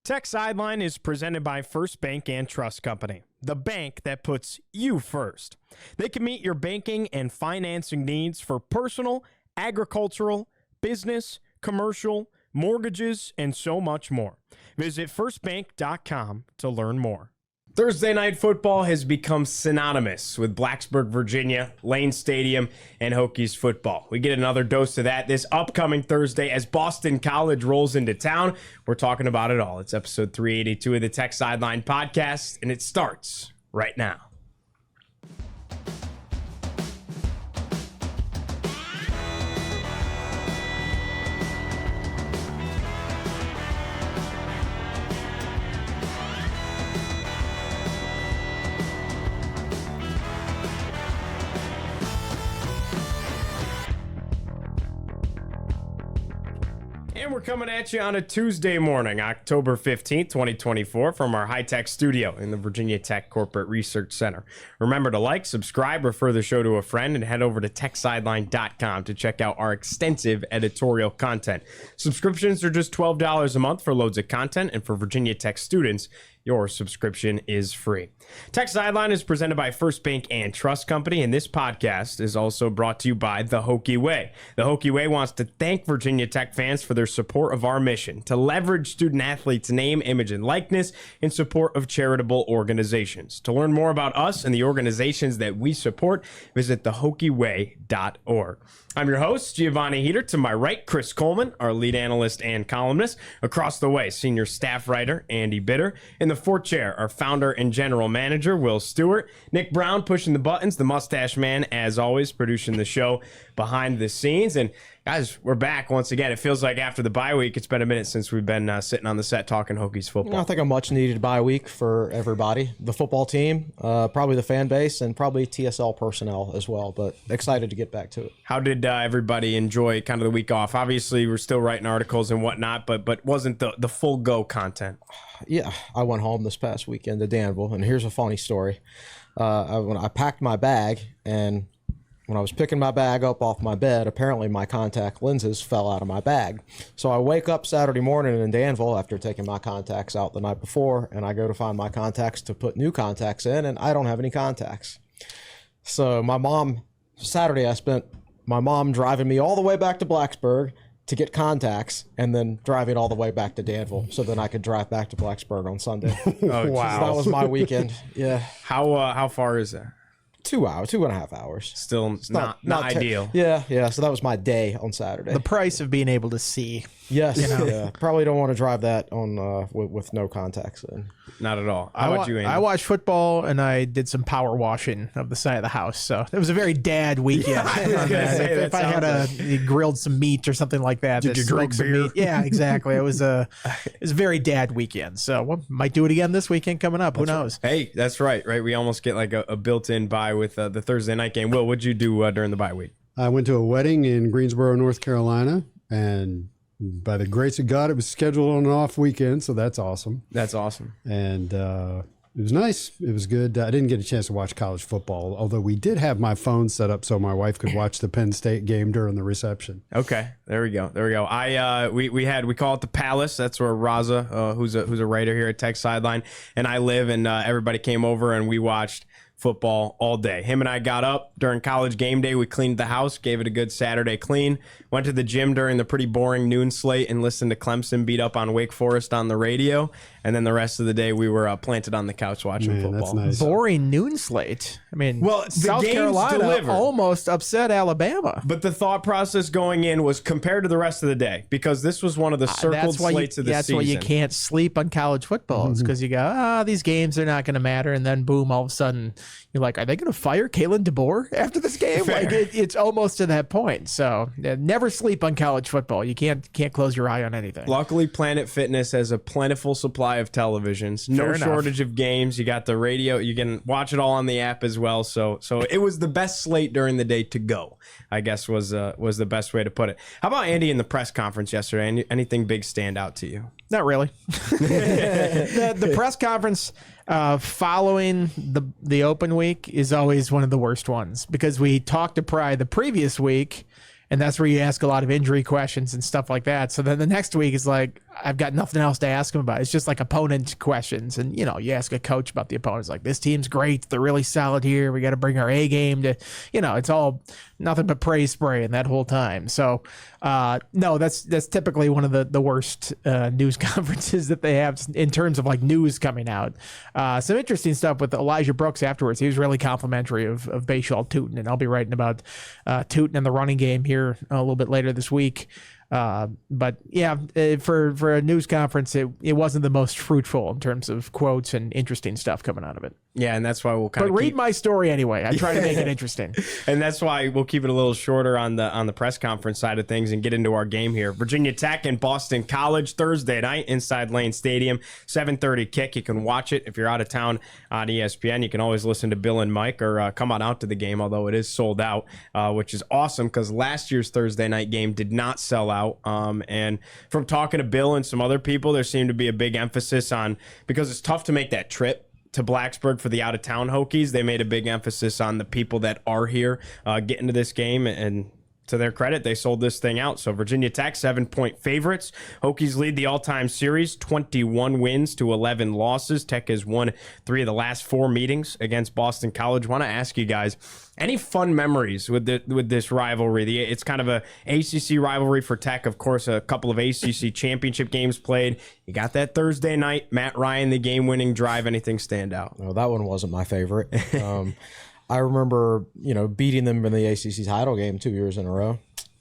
Tech Sideline is presented by First Bank and Trust Company, the bank that puts you first. They can meet your banking and financing needs for personal, agricultural, business, commercial, mortgages, and so much more. Visit firstbank.com to learn more. Thursday night football has become synonymous with Blacksburg, Virginia, Lane Stadium, and Hokies football. We get another dose of that this upcoming Thursday as Boston College rolls into town. We're talking about it all. It's episode 382 of the Tech Sideline podcast, and it starts right now. And we're coming at you on a Tuesday morning, October 15th, 2024, from our high-tech studio in the Virginia Tech Corporate Research Center. Remember to like, subscribe, refer the show to a friend, and head over to techsideline.com to check out our extensive editorial content. Subscriptions are just $12 a month for loads of content, and for Virginia Tech students, your subscription is free. Tech Sideline is presented by First Bank and Trust Company, and this podcast is also brought to you by the Hokie Way. The Hokie Way wants to thank Virginia Tech fans for their support of our mission to leverage student-athletes' name, image, and likeness in support of charitable organizations. To learn more about us and the organizations that we support, visit thehokieway.org. I'm your host, Giovanni Heater. To my right, Chris Coleman, our lead analyst and columnist. Across the way, senior staff writer Andy Bitter. In the fourth chair, our founder and general manager, Will Stewart. Nick Brown pushing the buttons, the mustache man, as always, producing the show behind the scenes. And guys, we're back once again. It feels like after the bye week, it's been a minute since we've been sitting on the set talking Hokies football. I think a much needed bye week for everybody. The football team, probably the fan base, and probably TSL personnel as well. But excited to get back to it. How did everybody enjoy kind of the week off? Obviously, we're still writing articles and whatnot, but wasn't the full go content? Yeah, I went home this past weekend to Danville, and here's a funny story. When I packed my bag, and when I was picking my bag up off my bed, apparently my contact lenses fell out of my bag. So I wake up Saturday morning in Danville after taking my contacts out the night before, and I go to find my contacts to put new contacts in, and I don't have any contacts. So Saturday I spent my mom driving me all the way back to Blacksburg to get contacts, and then driving all the way back to Danville so then I could drive back to Blacksburg on Sunday. Oh, wow. So that was my weekend. Yeah. How far is that? 2 hours, 2.5 hours. Still not ideal. Yeah. So that was my day on Saturday. The price of being able to see. Yes. Yeah. Probably don't want to drive that on with no contacts in. Not at all. How about you, Andy? I watched football, and I did some power washing of the side of the house. So it was a very dad weekend. If I had grilled some meat or something like that. Did you drink some beer? Meat. Yeah, exactly. It was a very dad weekend. So we might do it again this weekend coming up. Who knows? Right. Hey, that's right. We almost get like a built-in bye with the Thursday night game. Will, what'd you do during the bye week? I went to a wedding in Greensboro, North Carolina, and by the grace of God, it was scheduled on an off weekend, so that's awesome. That's awesome. And it was nice. It was good. I didn't get a chance to watch college football, although we did have my phone set up so my wife could watch the Penn State game during the reception. Okay, there we go. We call it the Palace. That's where Raza, who's a writer here at Tech Sideline, and I live, and everybody came over and we watched football all day. Him and I got up during college game day. We cleaned the house, gave it a good Saturday clean, went to the gym during the pretty boring noon slate and listened to Clemson beat up on Wake Forest on the radio. And then the rest of the day we were planted on the couch watching football. That's nice. Boring noon slate. I mean, South games Carolina delivered. almost upset Alabama. But the thought process going in was compared to the rest of the day, because this was one of the circled slates of the season. That's why you can't sleep on college football. It's because you go, these games are not going to matter. And then boom, all of a sudden you're like, are they going to fire Kalen DeBoer after this game? Fair. Like it's almost to that point. So never sleep on college football. You can't close your eye on anything. Luckily, Planet Fitness has a plentiful supply of televisions. No shortage of games. You got the radio. You can watch it all on the app as well. So it was the best slate during the day to go, I guess was the best way to put it. How about Andy in the press conference yesterday? Anything big stand out to you? Not really. The press conference following the open week is always one of the worst ones, because we talked to Pry the previous week, and that's where you ask a lot of injury questions and stuff like that. So then the next week is like, I've got nothing else to ask them about. It's just like opponent questions. And, you ask a coach about the opponents, like, this team's great. They're really solid here. We got to bring our A game to, it's all nothing but praise spraying that whole time. So, no, that's typically one of the worst news conferences that they have in terms of like news coming out. Some interesting stuff with Elijah Brooks afterwards. He was really complimentary of Bashaw Tootin, and I'll be writing about Tootin and the running game here a little bit later this week. But yeah, for a news conference, it wasn't the most fruitful in terms of quotes and interesting stuff coming out of it. Yeah, and that's why we'll kind of read my story anyway. I try to make it interesting. And that's why we'll keep it a little shorter on the press conference side of things and get into our game here. Virginia Tech and Boston College Thursday night inside Lane Stadium, 7:30 kick. You can watch it if you're out of town on ESPN. You can always listen to Bill and Mike or come on out to the game, although it is sold out, which is awesome because last year's Thursday night game did not sell out. And from talking to Bill and some other people, there seemed to be a big emphasis on, because it's tough to make that trip to Blacksburg for the out-of-town Hokies, they made a big emphasis on the people that are here getting to this game, and to their credit, they sold this thing out. So Virginia Tech, 7-point favorites. Hokies lead the all-time series, 21 wins to 11 losses. Tech has won 3 of the last 4 meetings against Boston College. Want to ask you guys, any fun memories with this rivalry? It's kind of a ACC rivalry for Tech. Of course, a couple of ACC championship games played. You got that Thursday night, Matt Ryan, the game-winning drive. Anything stand out? No, that one wasn't my favorite. I remember, beating them in the ACC title game 2 years in a row.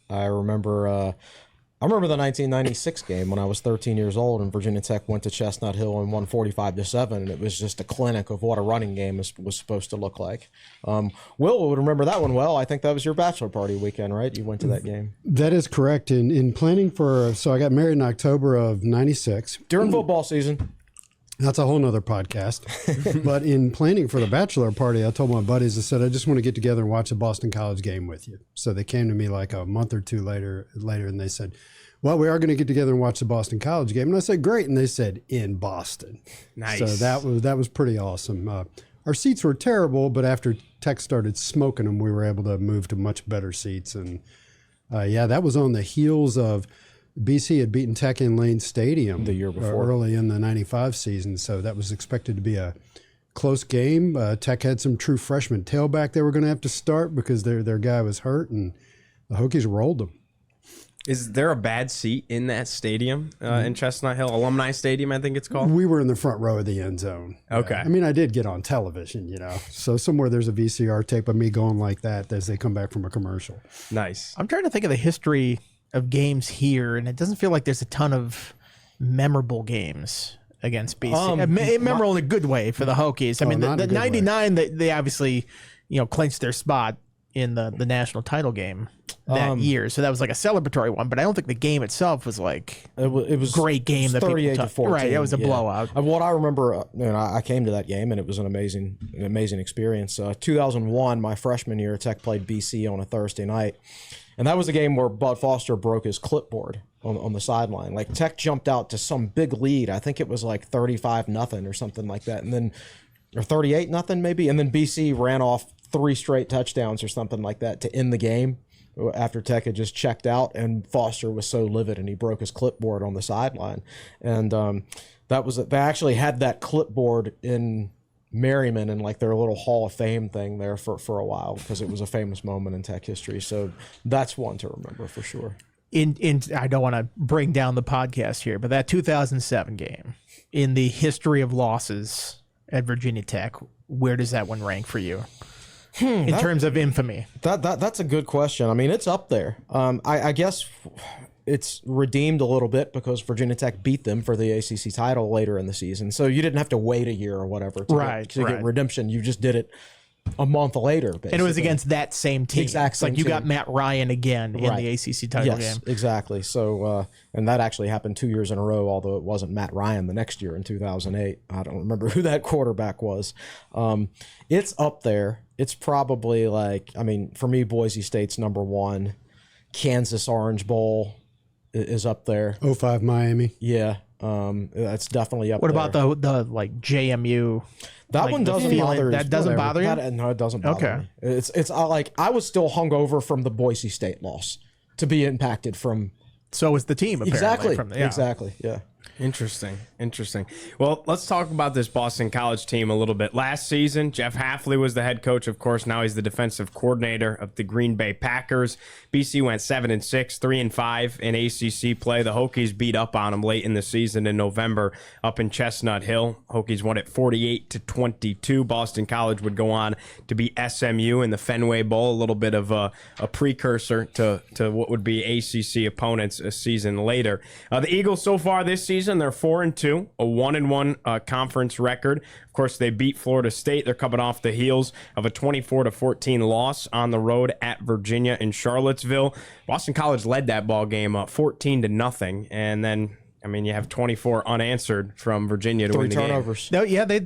I remember the 1996 game when I was 13 years old and Virginia Tech went to Chestnut Hill and won 45-7, and it was just a clinic of what a running game was supposed to look like. Will would remember that one well. I think that was your bachelor party weekend, right? You went to that game. That is correct. In planning so I got married in October of 96. During football season. That's a whole nother podcast. But in planning for the bachelor party, I told my buddies, I said, I just want to get together and watch a Boston College game with you. So they came to me like a month or two later and they said, well, we are going to get together and watch the Boston College game. And I said, great. And they said, in Boston. Nice. So that was pretty awesome. Our seats were terrible, but after Tech started smoking them, we were able to move to much better seats. And that was on the heels of BC had beaten Tech in Lane Stadium the year before, early in the 95 season. So that was expected to be a close game. Tech had some true freshman tailback they were going to have to start because their guy was hurt, and the Hokies rolled them. Is there a bad seat in that stadium in Chestnut Hill? Alumni Stadium, I think it's called? We were in the front row of the end zone. Okay. I mean, I did get on television, So somewhere there's a VCR tape of me going like that as they come back from a commercial. Nice. I'm trying to think of the history of games here, and it doesn't feel like there's a ton of memorable games against BC. Memorable in a good way for the Hokies. I mean, the 99, they obviously, clinched their spot in the national title game that year. So that was like a celebratory one, but I don't think the game itself was like it was a great game. 38-14. Right, it was a blowout. What I remember, I came to that game and it was an amazing experience. 2001, my freshman year, Tech played BC on a Thursday night. And that was the game where Bud Foster broke his clipboard on the sideline. Like, Tech jumped out to some big lead. I think it was like 35-0 or something like that. And then, or 38-0 maybe. And then BC ran off 3 straight touchdowns or something like that to end the game after Tech had just checked out. And Foster was so livid and he broke his clipboard on the sideline. And they actually had that clipboard in Merriman and like their little Hall of Fame thing there for a while because it was a famous moment in Tech history. So that's one to remember for sure. I don't want to bring down the podcast here, but that 2007 game in the history of losses at Virginia Tech, where does that one rank for you in terms of infamy? That's a good question. I mean, it's up there. I guess it's redeemed a little bit because Virginia Tech beat them for the ACC title later in the season. So you didn't have to wait a year or whatever to get redemption. You just did it a month later, basically. And it was against that same team. Exactly. Like you got Matt Ryan again in the ACC title game. Exactly. So, and that actually happened 2 years in a row, although it wasn't Matt Ryan the next year in 2008. I don't remember who that quarterback was. It's up there. It's probably for me, Boise State's number 1. Kansas Orange Bowl is up there. 05 Miami. Yeah. That's definitely up there. What about the JMU? That one doesn't bother. That doesn't bother you? No, it doesn't bother me. It's like I was still hungover from the Boise State loss to be impacted from so is the team, apparently. Exactly. Exactly. Yeah. Interesting. Well, let's talk about this Boston College team a little bit. Last season, Jeff Hafley was the head coach. Of course, now he's the defensive coordinator of the Green Bay Packers. BC went 7-6, 3-5 in ACC play. The Hokies beat up on them late in the season in November up in Chestnut Hill. Hokies won it 48-22. Boston College would go on to beat SMU in the Fenway Bowl, a little bit of a precursor to what would be ACC opponents a season later. The Eagles so far this season, they're 4-2, a 1-1 conference record. Of course, they beat Florida State. They're coming off the heels of a 24-14 loss on the road at Virginia in Charlottesville. Boston College led that ball game 14-0, and then you have 24 unanswered from Virginia to win the game. 3 turnovers. No, yeah, they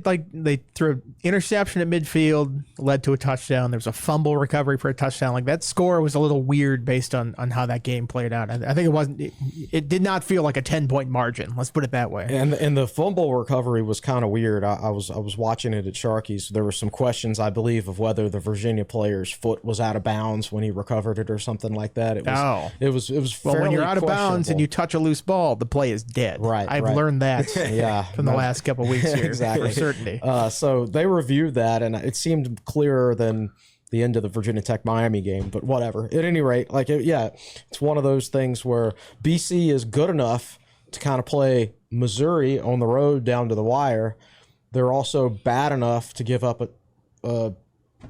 threw an interception at midfield, led to a touchdown. There was a fumble recovery for a touchdown. Like, that score was a little weird based on how that game played out. I think it did not feel like a 10-point margin. Let's put it that way. And the fumble recovery was kind of weird. I was watching it at Sharky's. There were some questions, I believe, of whether the Virginia player's foot was out of bounds when he recovered it or something like that. It was well, when you're out of bounds questionable. and you touch a loose ball, the play is dead. Right. I've learned that from the last couple of weeks here. Exactly. For certainty. So they reviewed that, and it seemed clearer than the end of the Virginia Tech Miami game, but whatever. At any rate, it's one of those things where BC is good enough to kind of play Missouri on the road down to the wire. They're also bad enough to give up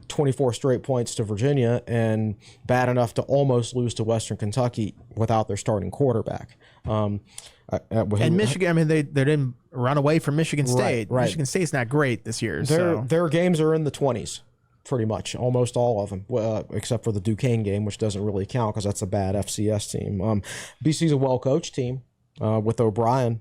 24 straight points to Virginia, and bad enough to almost lose to Western Kentucky without their starting quarterback. And Michigan, they didn't run away from Michigan State. Right. Michigan State's not great this year. Their games are in the 20s, pretty much, almost all of them, except for the Duquesne game, which doesn't really count because that's a bad FCS team. BC's a well-coached team with O'Brien.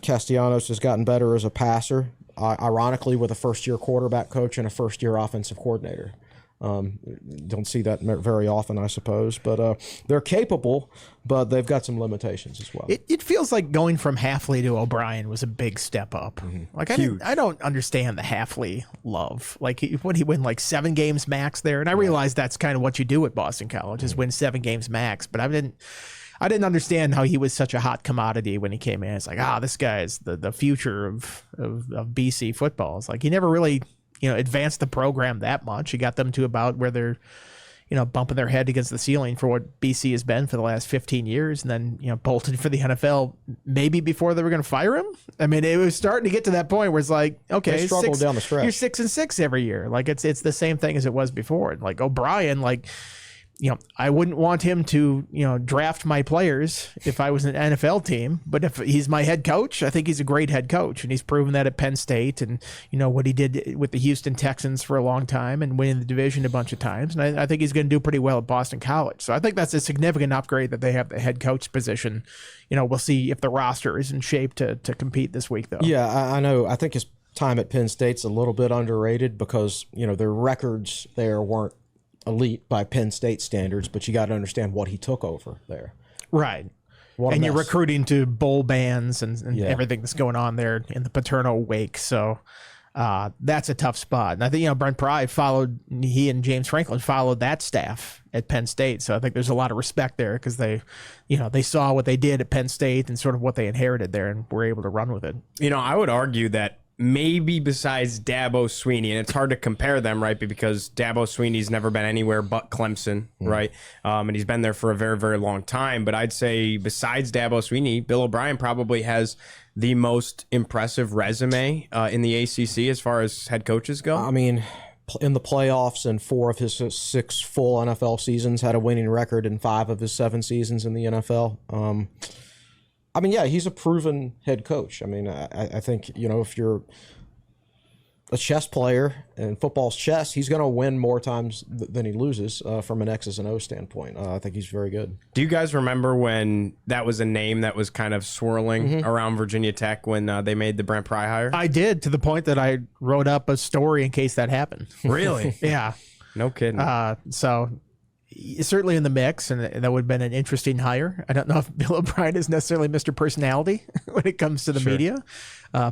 Castellanos has gotten better as a passer, ironically, with a first-year quarterback coach and a first-year offensive coordinator. Don't see that very often, I suppose, but they're capable, but they've got some limitations as well. It feels like going from Hafley to O'Brien was a big step up. Mm-hmm. Like, I don't understand the Hafley love. Like, he win like 7 games max there, and I realize that's kind of what you do at Boston College is win 7 games max, but I didn't understand how he was such a hot commodity when he came in. It's like, this guy is the future of BC football. It's like he never really advanced the program that much. He got them to about where they're, bumping their head against the ceiling for what BC has been for the last 15 years, and then, bolted for the NFL maybe before they were going to fire him. I mean, it was starting to get to that point where it's like, okay, they struggled down the stretch. You're 6-6 every year. Like, it's the same thing as it was before. Like, O'Brien, I wouldn't want him to, draft my players if I was an NFL team. But if he's my head coach, I think he's a great head coach. And he's proven that at Penn State and, what he did with the Houston Texans for a long time and winning the division a bunch of times. And I think he's going to do pretty well at Boston College. So I think that's a significant upgrade that they have the head coach position. We'll see if the roster is in shape to compete this week, though. Yeah, I know. I think his time at Penn State's a little bit underrated because, their records there weren't elite by Penn State standards, but you got to understand what he took over there. Right. And you're recruiting to bowl bans and everything that's going on there in the Paterno wake. So that's a tough spot. And I think, Brent Pry he and James Franklin followed that staff at Penn State. So I think there's a lot of respect there because they saw what they did at Penn State and sort of what they inherited there and were able to run with it. I would argue that maybe besides Dabo Swinney, and it's hard to compare them, right? Because Dabo Swinney's never been anywhere but Clemson, right? And he's been there for a very, very long time. But I'd say besides Dabo Swinney, Bill O'Brien probably has the most impressive resume in the ACC as far as head coaches go. I mean, in the playoffs in 4 of his 6 full NFL seasons, had a winning record in 5 of his 7 seasons in the NFL. He's a proven head coach. I mean, I think, if you're a chess player and football's chess, he's going to win more times than he loses from an X's and O's standpoint. I think he's very good. Do you guys remember when that was a name that was kind of swirling around Virginia Tech when they made the Brent Pry hire? I did, to the point that I wrote up a story in case that happened. Really? Yeah. No kidding. So certainly in the mix, and that would have been an interesting hire. I don't know if Bill O'Brien is necessarily Mr. Personality when it comes to the media.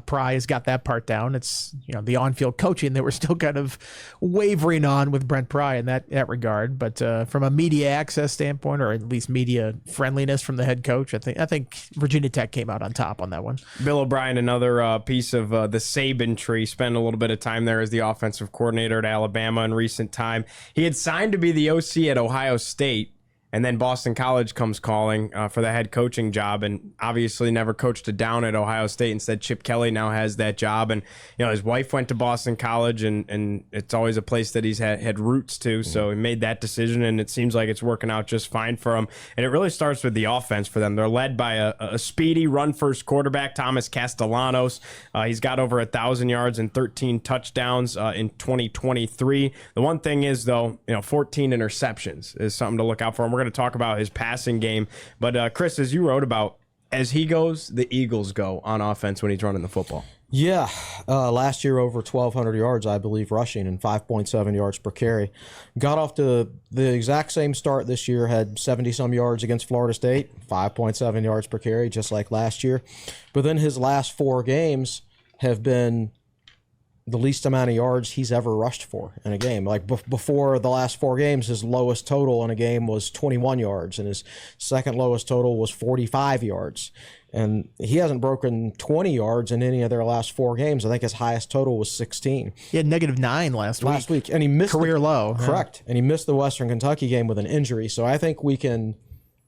Pry has got that part down. It's, the on-field coaching that we're still kind of wavering on with Brent Pry in that regard. But from a media access standpoint, or at least media friendliness from the head coach, I think Virginia Tech came out on top on that one. Bill O'Brien, another piece of the Saban tree, spent a little bit of time there as the offensive coordinator at Alabama in recent time. He had signed to be the OC at Ohio State, and then Boston College comes calling for the head coaching job, and obviously never coached it down at Ohio State. Instead, Chip Kelly now has that job, and his wife went to Boston College, and it's always a place that he's had roots to. So he made that decision, and it seems like it's working out just fine for him. And it really starts with the offense for them. They're led by a speedy run-first quarterback, Thomas Castellanos. He's got over 1,000 yards and 13 touchdowns in 2023. The one thing is, though, 14 interceptions is something to look out for. And we're going to talk about his passing game. But Chris, as you wrote about, as he goes, the Eagles go on offense when he's running the football. Yeah, last year over 1,200 yards, I believe, rushing and 5.7 yards per carry. Got off to the exact same start this year, had 70-some yards against Florida State, 5.7 yards per carry, just like last year. But then his last 4 games have been the least amount of yards he's ever rushed for in a game. Like before the last 4 games, his lowest total in a game was 21 yards, and his second lowest total was 45 yards. And he hasn't broken 20 yards in any of their last 4 games. I think his highest total was 16. He had -9 last week. And he missed career low. Correct. Yeah. And he missed the Western Kentucky game with an injury. So I think we can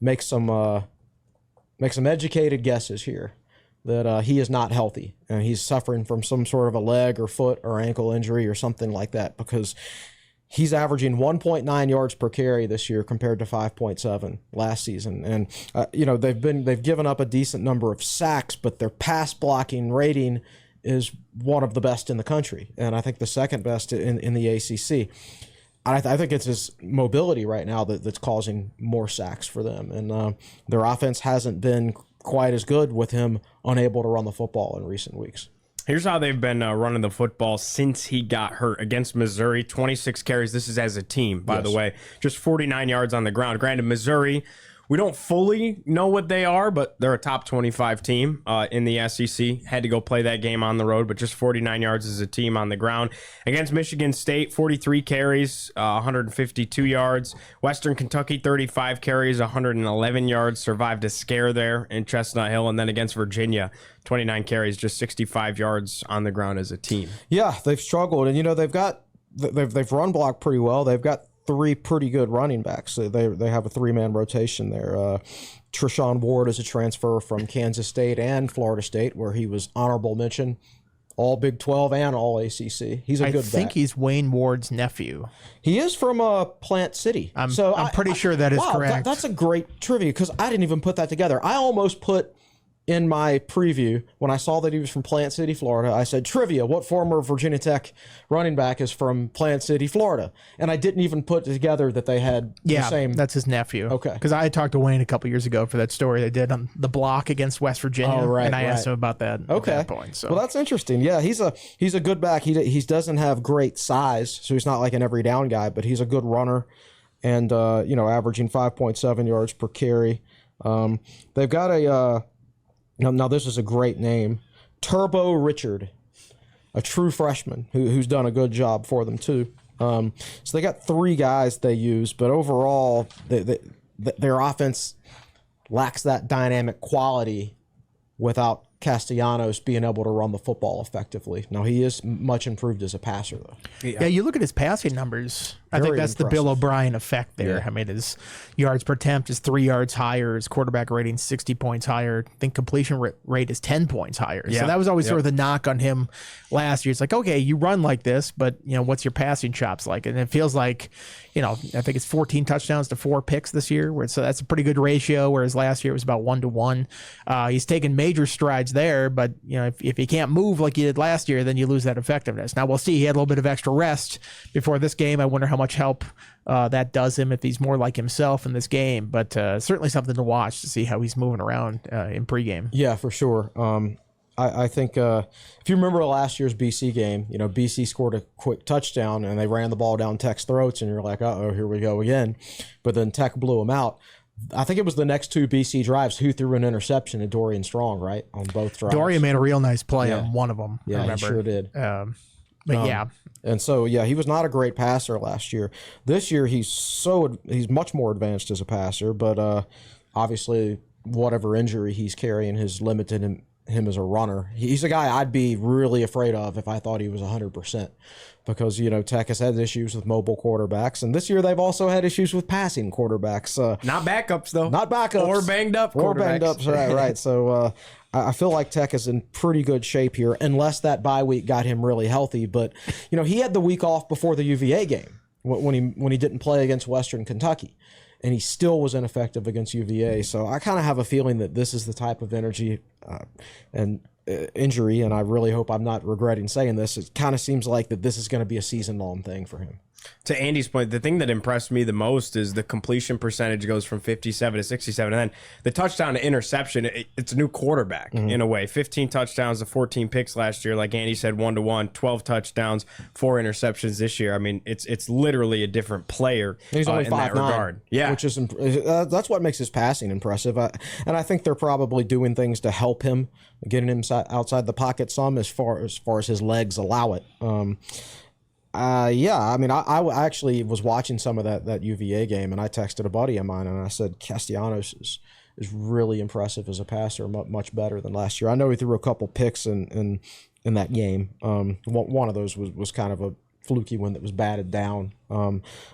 make some educated guesses here that he is not healthy and he's suffering from some sort of a leg or foot or ankle injury or something like that, because he's averaging 1.9 yards per carry this year compared to 5.7 last season. And they've given up a decent number of sacks, but their pass blocking rating is one of the best in the country, and I think the second best in the ACC. I think it's his mobility right now that's causing more sacks for them, and their offense hasn't been quite as good with him unable to run the football in recent weeks. Here's how they've been running the football since he got hurt. Against Missouri, 26 carries. This is as a team, by the way. Just 49 yards on the ground. Granted, Missouri, we don't fully know what they are, but they're a top 25 team in the SEC. Had to go play that game on the road, but just 49 yards as a team on the ground. Against Michigan State, 43 carries, 152 yards. Western Kentucky, 35 carries, 111 yards. Survived a scare there in Chestnut Hill. And then against Virginia, 29 carries, just 65 yards on the ground as a team. Yeah, they've struggled. And, they've run blocked pretty well. They've got 3 pretty good running backs. They have a 3-man rotation there. Treshaun Ward is a transfer from Kansas State and Florida State, where he was honorable mention, all Big 12 and all ACC. He's a good back. I think he's Wayne Ward's nephew. He is from Plant City. I'm pretty sure that is correct. That's a great trivia, because I didn't even put that together. I almost put in my preview, when I saw that he was from Plant City, Florida, I said, trivia, what former Virginia Tech running back is from Plant City, Florida? And I didn't even put together that they had the same. Yeah, that's his nephew. Okay. Because I had talked to Wayne a couple years ago for that story they did on the block against West Virginia. Oh, right, and I asked him about that at that point. So. Well, that's interesting. Yeah, he's a good back. He doesn't have great size, so he's not like an every down guy, but he's a good runner, and averaging 5.7 yards per carry. They've got a now this is a great name, Turbo Richard, a true freshman who's done a good job for them too. So they got 3 guys they use, but overall their offense lacks that dynamic quality without Castellanos being able to run the football effectively. Now, he is much improved as a passer, though. Yeah, you look at his passing numbers. I think that's impressive. the Bill O'Brien effect there. Yeah. I mean, his yards per attempt is 3 yards higher. His quarterback rating 60 points higher. I think completion rate is 10 points higher. Yeah. So that was always sort of the knock on him last year. It's like, okay, you run like this, but what's your passing chops like? And it feels like, I think it's 14 touchdowns to 4 picks this year. So that's a pretty good ratio, whereas last year it was about 1-to-1. He's taken major strides there, but if you can't move like you did last year, then you lose that effectiveness. Now we'll see. He had a little bit of extra rest before this game. I wonder how much help that does him if he's more like himself in this game. But certainly something to watch to see how he's moving around in pregame. Yeah, for sure. I think if you remember last year's BC game, BC scored a quick touchdown and they ran the ball down Tech's throats, and you're like, uh-oh, here we go again. But then Tech blew them out. I think it was the next two BC drives who threw an interception to Dorian Strong, right? On both drives. Dorian made a real nice play on one of them. Yeah, he sure did. But yeah. And so, yeah, he was not a great passer last year. This year, he's much more advanced as a passer, but obviously, whatever injury he's carrying has limited him as a runner. He's a guy I'd be really afraid of if I thought he was 100%, because, Tech has had issues with mobile quarterbacks, and this year they've also had issues with passing quarterbacks. Not backups, though. Not backups. Or banged up quarterbacks. Or banged ups, right. So I feel like Tech is in pretty good shape here, unless that bye week got him really healthy. But, he had the week off before the UVA game when he didn't play against Western Kentucky, and he still was ineffective against UVA. So I kind of have a feeling that this is the type of energy and injury, and I really hope I'm not regretting saying this. It kind of seems like that this is going to be a season-long thing for him. To Andy's point, the thing that impressed me the most is the completion percentage goes from 57 to 67. And then the touchdown to interception, it's a new quarterback in a way. 15 touchdowns to 14 picks last year. Like Andy said, 1-to-1, 12 touchdowns, 4 interceptions this year. I mean, it's literally a different player He's only in that 5'9", regard. Yeah. Which is that's what makes his passing impressive. And I think they're probably doing things to help him, getting him outside the pocket some as far as his legs allow it. I mean, I actually was watching some of that UVA game, and I texted a buddy of mine, and I said Castellanos is really impressive as a passer, much better than last year. I know he threw a couple picks in that game. One of those was kind of a fluky one that was batted down.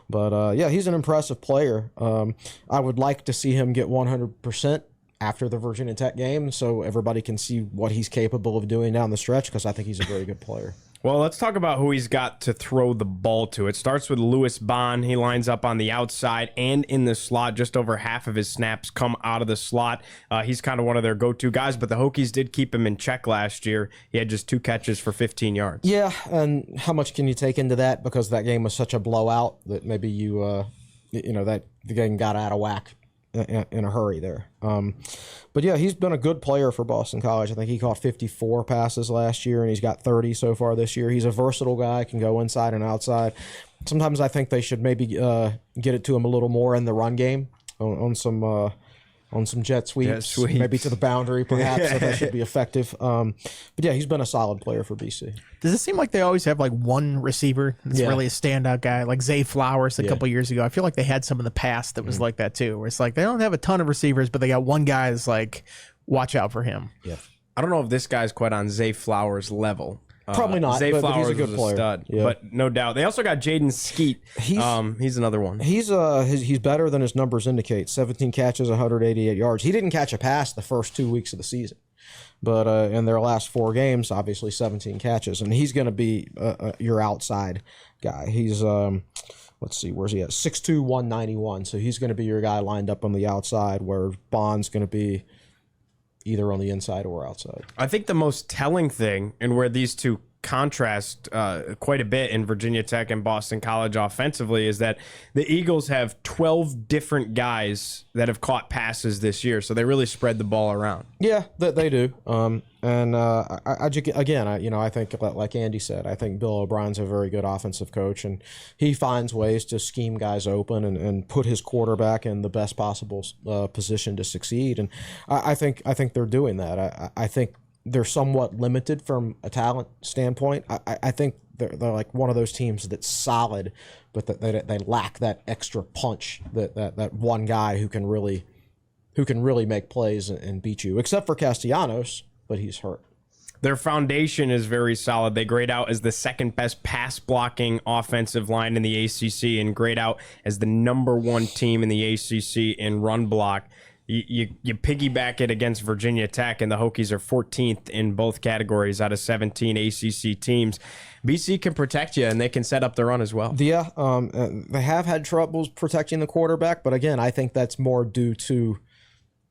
But he's an impressive player. I would like to see him get 100% after the Virginia Tech game, so everybody can see what he's capable of doing down the stretch, because I think he's a very good player. Well, let's talk about who he's got to throw the ball to. It starts with Lewis Bond. He lines up on the outside and in the slot. Just over half of his snaps come out of the slot. He's kind of one of their go-to guys, but the Hokies did keep him in check last year. He had just 2 catches for 15 yards. Yeah, and how much can you take into that? Because that game was such a blowout that maybe that the game got out of whack in a hurry there. But yeah, he's been a good player for Boston College. I think he caught 54 passes last year, and he's got 30 so far this year. He's a versatile guy, can go inside and outside. Sometimes I think they should maybe get it to him a little more in the run game on some jet sweeps, maybe to the boundary perhaps. So that should be effective. But yeah, he's been a solid player for BC. Does it seem like they always have like one receiver that's really a standout guy, like Zay Flowers a couple years ago? I feel like they had some in the past that was like that too, where it's like they don't have a ton of receivers, but they got one guy that's like, watch out for him. Yeah. I don't know if this guy's quite on Zay Flowers' level. Probably not. Zay but Flowers he's a good player. Stud, yeah. but no doubt. They also got Jaden Skeet. He's another one. He's better than his numbers indicate. 17 catches, 188 yards. He didn't catch a pass the first 2 weeks of the season, but in their last 4 games, obviously 17 catches, and he's going to be your outside guy. He's let's see, where's he at? 6'2", 191. So he's going to be your guy lined up on the outside, where Bond's going to be either on the inside or outside. I think the most telling thing, and where these two contrast quite a bit in Virginia Tech and Boston College offensively, is that the Eagles have 12 different guys that have caught passes this year, so they really spread the ball around. Yeah, they do. I think like Andy said, I think Bill O'Brien's a very good offensive coach, and he finds ways to scheme guys open and put his quarterback in the best possible position to succeed. And I think they're doing that. I think they're somewhat limited from a talent standpoint. I think they're like one of those teams that's solid, but that they lack that extra punch, that one guy who can really make plays and beat you, except for Castellanos, but he's hurt. Their foundation is very solid. They grade out as the second best pass blocking offensive line in the ACC and grade out as the #1 team in the ACC in run block. You piggyback it against Virginia Tech, and the Hokies are 14th in both categories out of 17 ACC teams. BC can protect you, and they can set up the run as well. Yeah, they have had troubles protecting the quarterback, but again, I think that's more due to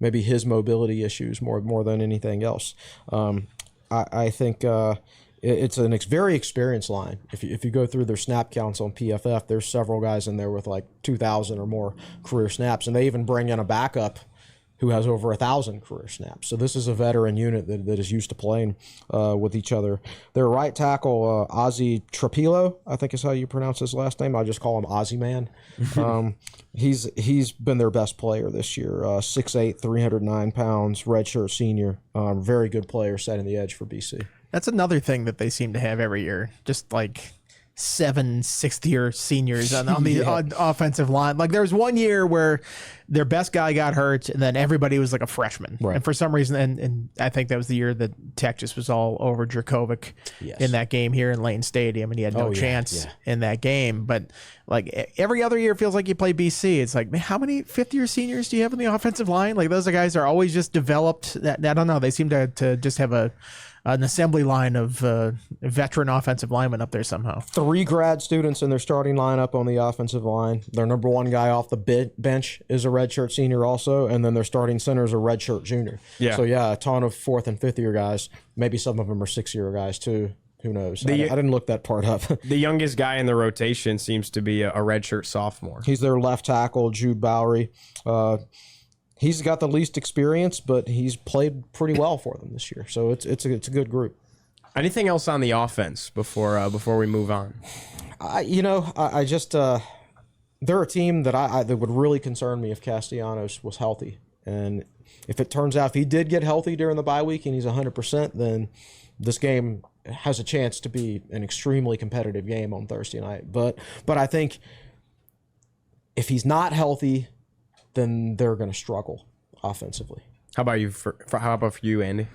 maybe his mobility issues more than anything else. I think it's a very experienced line. If you go through their snap counts on PFF, there's several guys in there with like 2,000 or more career snaps, and they even bring in a backup who has over 1,000 career snaps. So this is a veteran unit that is used to playing with each other. Their right tackle, Ozzy Trapilo, I think is how you pronounce his last name. I just call him Ozzy Man. He's been their best player this year. 6'8", 309 pounds, redshirt senior. Very good player setting the edge for BC. That's another thing that they seem to have every year. Just like 7 sixth-year seniors on the offensive line. Like there was one year where their best guy got hurt, and then everybody was like a freshman. Right. And for some reason, and I think that was the year that Tech just was all over Dracovic in that game here in Lane Stadium, and he had no chance in that game. But like every other year, it feels like you play BC. It's like, man, how many fifth-year seniors do you have in the offensive line? Like those guys are always just developed. I don't know. They seem to just have an assembly line of veteran offensive linemen up there somehow. 3 grad students in their starting lineup on the offensive line. Their number 1 guy off the bench is a redshirt senior also, and then their starting center is a redshirt junior. Yeah. So, a ton of 4th and 5th year guys. Maybe some of them are 6-year guys too. Who knows? I didn't look that part up. The youngest guy in the rotation seems to be a redshirt sophomore. He's their left tackle, Jude Bowery. He's got the least experience, but he's played pretty well for them this year. So it's a good group. Anything else on the offense before we move on? I just they're a team that that would really concern me if Castellanos was healthy. And if it turns out if he did get healthy during the bye week and he's 100%, then this game has a chance to be an extremely competitive game on Thursday night. But I think if he's not healthy, then they're going to struggle offensively. How about you? How about for you, Andy?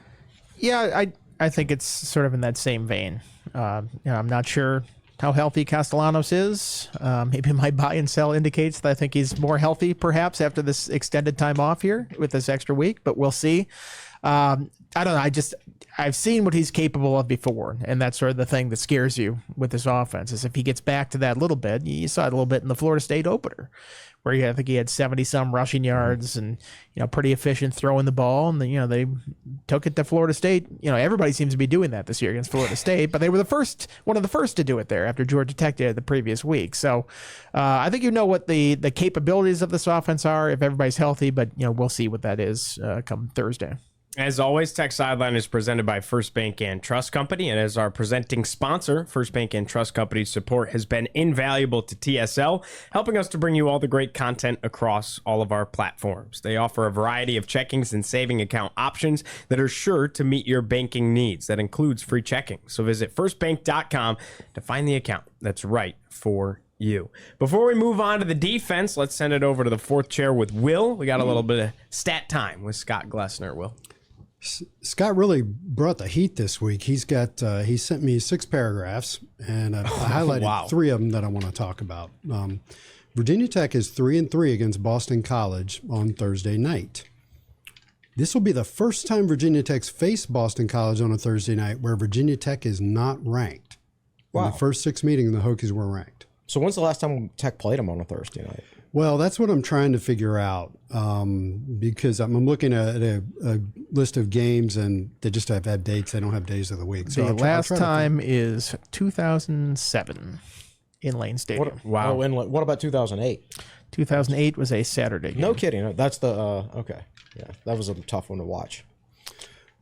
Yeah, I think it's sort of in that same vein. I'm not sure how healthy Castellanos is. Maybe my buy and sell indicates that I think he's more healthy, perhaps after this extended time off here with this extra week. But we'll see. I don't know. I've seen what he's capable of before, and that's sort of the thing that scares you with this offense is if he gets back to that little bit. You saw it a little bit in the Florida State opener, where I think he had 70-some rushing yards and pretty efficient throwing the ball, and they took it to Florida State. Everybody seems to be doing that this year against Florida State, but they were one of the first to do it there after Georgia Tech did it the previous week. So I think what the capabilities of this offense are if everybody's healthy, but we'll see what that is come Thursday. As always, Tech Sideline is presented by First Bank and Trust Company, and as our presenting sponsor, First Bank and Trust Company's support has been invaluable to TSL, helping us to bring you all the great content across all of our platforms. They offer a variety of checkings and saving account options that are sure to meet your banking needs. That includes free checking. So visit firstbank.com to find the account that's right for you. Before we move on to the defense, let's send it over to the 4th chair with Will. We got a little bit of stat time with Scott Glesner. Will. Scott really brought the heat this week. He sent me 6 paragraphs, and I highlighted 3 of them that I want to talk about. Virginia Tech is 3-3 against Boston College on Thursday night. This will be the first time Virginia Tech's faced Boston College on a Thursday night where Virginia Tech is not ranked. In the first 6 meetings, the Hokies were ranked. So when's the last time Tech played them on a Thursday night? Well, that's what I'm trying to figure out because I'm looking at a list of games and they just have dates. They don't have days of the week. So the last time is 2007 in Lane Stadium. Wow. What about 2008? 2008 was a Saturday game. No kidding. That's the okay. Yeah, that was a tough one to watch.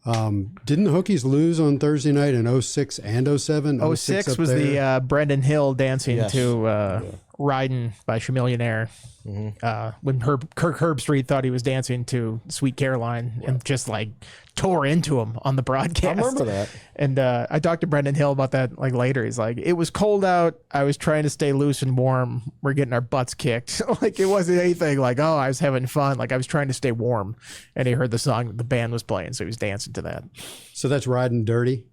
Didn't the Hokies lose on Thursday night in 06 and 07? 06 was the Brendan Hill dancing to Riding by Chamillionaire when Kirk Herbstreit thought he was dancing to Sweet Caroline and just like tore into him on the broadcast. I remember that. And I talked to Brendan Hill about that like later. He's like, it was cold out. I was trying to stay loose and warm. We're getting our butts kicked. Like it wasn't anything like, oh, I was having fun. Like I was trying to stay warm. And he heard the song that the band was playing, so he was dancing to that. So that's Riding Dirty?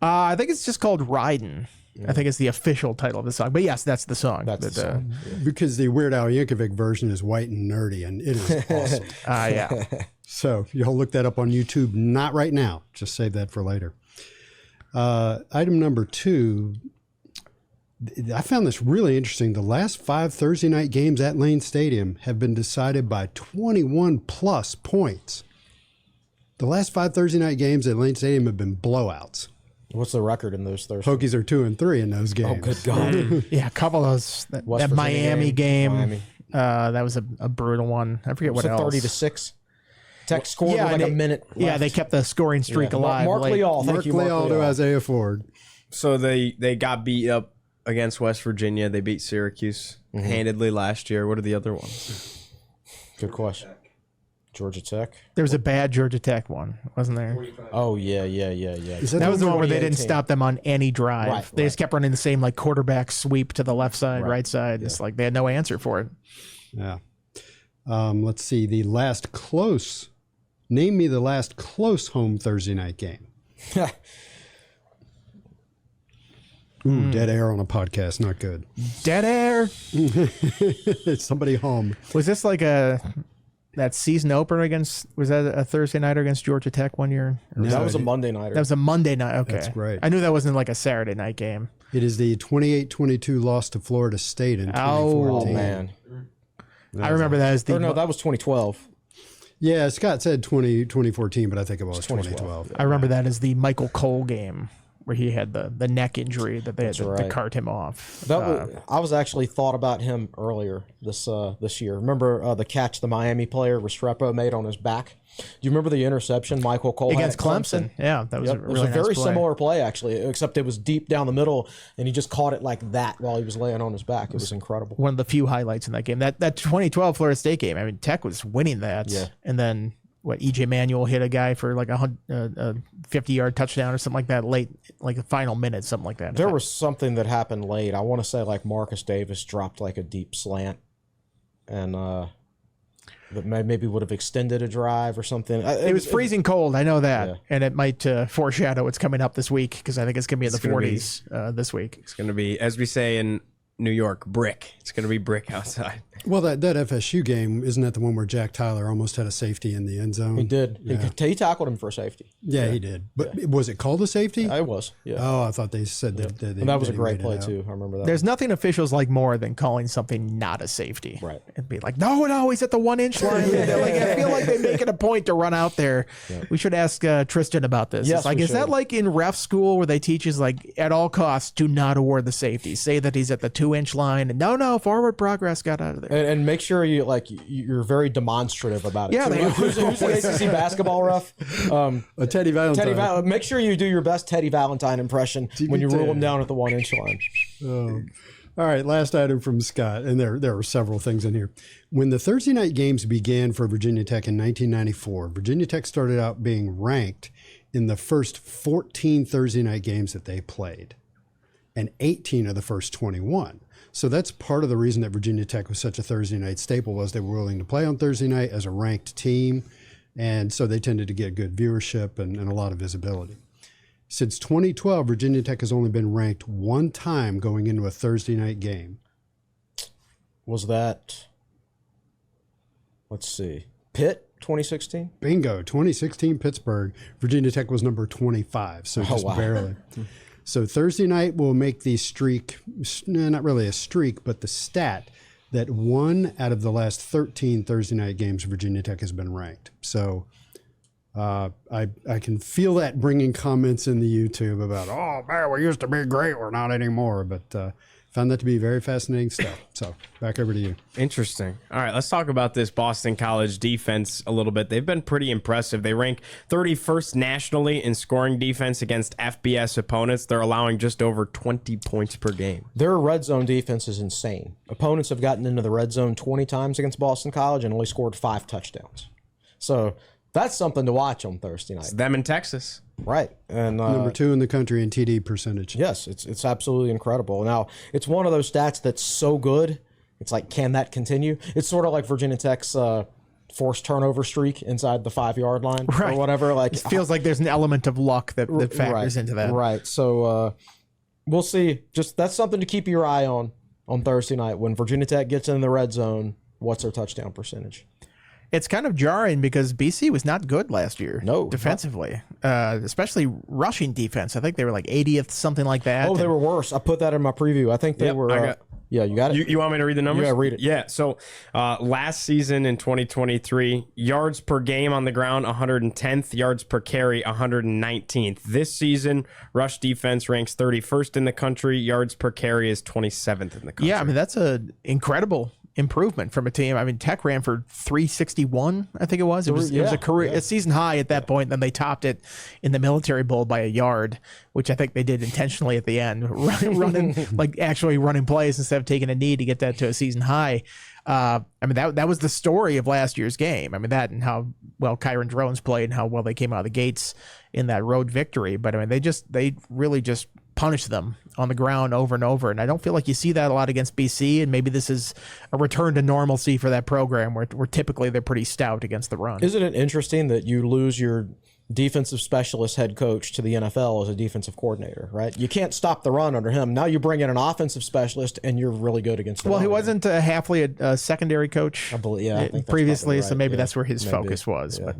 I think it's just called Riding. I think it's the official title of the song. But yes, that's the song. That's the song. Because the Weird Al Yankovic version is white and nerdy, and it is awesome. Yeah. So you'll look that up on YouTube. Not right now. Just save that for later. Item number 2. I found this really interesting. The last 5 Thursday night games at Lane Stadium have been decided by 21-plus points. The last 5 Thursday night games at Lane Stadium have been blowouts. What's the record in those Thursdays? Hokies are 2-3 in those games. Oh, good God. Yeah, a couple of those. That Miami game. That was a brutal one. I forget what else. 30-6. Tech scored with and like a they- minute left. Yeah, they kept the scoring streak alive. Mark late. Leal. Thank Mark you, Mark Leal to Leal. Isaiah Ford. So they got beat up against West Virginia. They beat Syracuse handedly last year. What are the other ones? Good question. Georgia Tech. There was a bad Georgia Tech one, wasn't there? Oh, yeah. Is That was the one where they didn't 2018? stop them on any drive. Right, They just kept running the same like quarterback sweep to the left side, right side. It's like they had no answer for it. Yeah. Let's see. The last close. Name me the last close home Thursday night game. Ooh, dead air on a podcast. Not good. Dead air. Somebody home. Was this like that season opener against? Was that a Thursday nighter against Georgia Tech one year? That was a Monday nighter. That was a Monday night. Okay, That's great. I knew that wasn't like a Saturday night game. It is the 28-22 loss to Florida State in 2014. Oh, man. I remember that as the. Or no, that was 2012. Yeah, Scott said 2014, but I think it was 2012. I remember that as the Michael Cole game where he had the neck injury that they had to right. cart him off. That was, I was actually thought about him earlier this year. Remember the catch the Miami player Restrepo made on his back? Do you remember the interception Michael Cole had Against at Clemson. Yeah, that was Yep. a It really was a nice very play. similar play, actually, except it was deep down the middle, and he just caught it like that while he was laying on his back. It was incredible. One of the few highlights in that game. That 2012 Florida State game. I mean, Tech was winning that. Yeah. And then EJ Manuel hit a guy for like a 50-yard touchdown or something like that late, like the final minute, something like that. There was something that happened late. I want to say like Marcus Davis dropped like a deep slant, and that maybe would have extended a drive or something. It was freezing cold. I know that, Yeah. and it might foreshadow what's coming up this week because I think it's going to be in the gonna be- 40s this week. It's going to be, as we say in New York, brick. It's going to be brick outside. Well, that FSU game, isn't that the one where Jack Tyler almost had a safety in the end zone? He did. Yeah, He tackled him for a safety. he did. But was it called a safety? I was. Yeah. Oh, I thought they said that. And that was a he great made it play out. too. I remember that. There's nothing officials like more than calling something not a safety. Right. And be like, no, he's at the 1-inch line. Like, I feel like they make it a point to run out there. We should ask Tristan about this. Yes, It's like, we is that should. like in ref school where they teach us like at all costs do not award the safety? Say that he's at the 2-inch line and no, forward progress got out of there. and make sure you're very demonstrative about it. Yeah, too. they are. Who's the ACC basketball ref? Teddy Valentine. Make sure you do your best Teddy Valentine impression when you rule him down at the 1-inch line. All right, last item from Scott, and there are several things in here. When the Thursday night games began for Virginia Tech in 1994, Virginia Tech started out being ranked in the first 14 Thursday night games that they played, and 18 of the first 21. So that's part of the reason that Virginia Tech was such a Thursday night staple was they were willing to play on Thursday night as a ranked team, and so they tended to get good viewership and a lot of visibility. Since 2012, Virginia Tech has only been ranked one time going into a Thursday night game. Was that? Let's see. Pitt 2016. Bingo, 2016 Pittsburgh. Virginia Tech was number 25, so just wow. barely. So Thursday night will make the streak, not really a streak, but the stat that 1 out of the last 13 Thursday night games Virginia Tech has been ranked. So I can feel that bringing comments in the YouTube about, oh man, we used to be great, we're not anymore. But found that to be very fascinating stuff. So back over to you. Interesting. All right, let's talk about this Boston College defense a little bit. They've been pretty impressive. They rank 31st nationally in scoring defense against FBS opponents. They're allowing just over 20 points per game. Their red zone defense is insane. Opponents have gotten into the red zone 20 times against Boston College and only scored 5 touchdowns. So that's something to watch on Thursday night. It's them in Texas. Right. And Number 2 in the country in TD percentage. yes, it's absolutely incredible. Now, it's one of those stats that's so good. It's like, can that continue? It's sort of like Virginia Tech's forced turnover streak inside the 5-yard line or whatever. Like, It feels like there's an element of luck that factors into that. Right. So we'll see. Just that's something to keep your eye on Thursday night when Virginia Tech gets in the red zone. What's their touchdown percentage? It's kind of jarring because BC was not good last year. No, defensively, especially rushing defense. I think they were like 80th, something like that. Oh, they were worse. I put that in my preview. I think they Yep, were. I got- yeah, you got it. You want me to read the numbers? Yeah, read it. Yeah, so last season in 2023, yards per game on the ground, 110th, yards per carry, 119th. This season, rush defense ranks 31st in the country, yards per carry is 27th in the country. Yeah, I mean that's a incredible improvement from a team. I mean, Tech ran for 361, I think it was. It was a season high at that point. Then they topped it in the Military Bowl by a yard, which I think they did intentionally at the end, actually running plays instead of taking a knee to get that to a season high. I mean, that was the story of last year's game. I mean, that and how well Kyron Drones played and how well they came out of the gates in that road victory. But I mean, they really just punished them on the ground over and over. And I don't feel like you see that a lot against BC. And maybe this is a return to normalcy for that program where typically they're pretty stout against the run. Isn't it interesting that you lose your defensive specialist head coach to the NFL as a defensive coordinator, right? You can't stop the run under him. Now you bring in an offensive specialist and you're really good against the run. Well, he wasn't halfway a secondary coach I believe, I think previously, right. So maybe that's where his focus was. Yeah. But